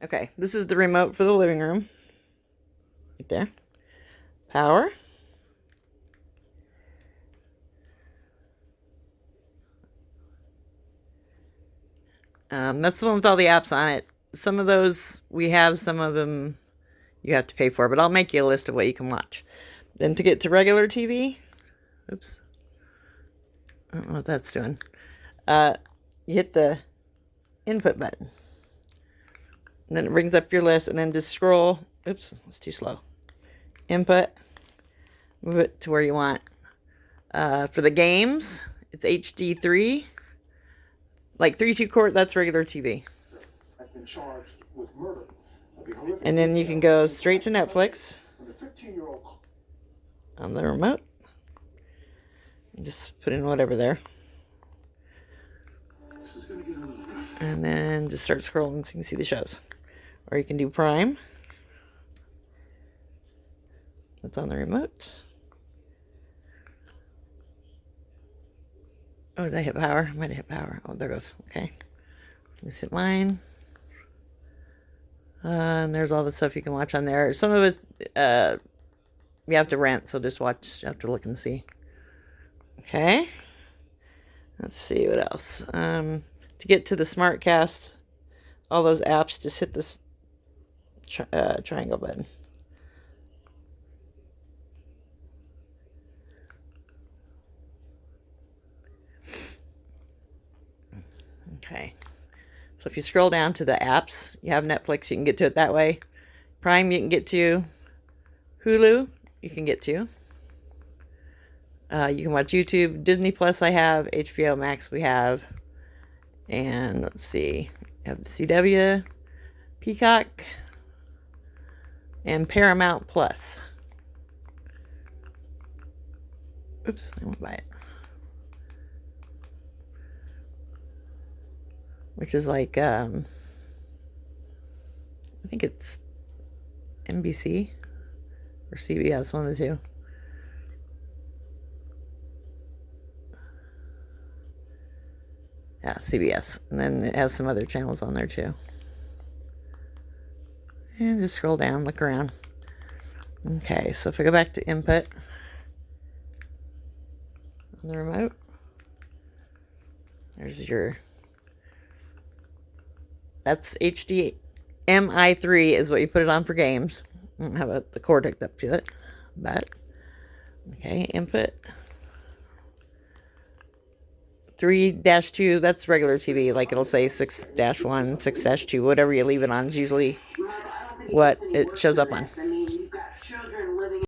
Okay, this is the remote for the living room. Right there. Power. That's the one with all the apps on it. Some of those we have, some of them you have to pay for, but I'll make you a list of what you can watch. Then to get to regular TV, oops, I don't know what that's doing. You hit the input button. And then it brings up your list, and then just scroll. Oops, it's too slow. Input. Move it to where you want. For the games, it's HD3. Like 3-2 court, that's regular TV. And then you can go straight to Netflix on the remote. Just put in whatever there. And then just start scrolling so you can see the shows. Or you can do Prime. That's on the remote. Oh, did I hit power? I might have hit power. Oh, there goes. Okay. Let's hit mine. And there's all the stuff you can watch on there. Some of it you have to rent, so just watch. You have to look and see. Okay. Let's see what else. To get to the SmartCast, all those apps, just hit this triangle button. Okay. So if you scroll down to the apps, you have Netflix, you can get to it that way. Prime, you can get to. Hulu, you can get to. You can watch YouTube. Disney Plus, I have. HBO Max, we have. And let's see. You have the CW, Peacock, and Paramount Plus. Oops, I went by it. Which is like, I think it's NBC or CBS, one of the two. Yeah, CBS. And then it has some other channels on there too. And just scroll down, look around. Okay, so if I go back to input on the remote, there's your, that's HDMI3 is what you put it on for games. I don't have the cord hooked up to it, but okay, input 3-2, that's regular TV. Like it'll say 6-1, 6-2, whatever you leave it on is usually what it shows up on.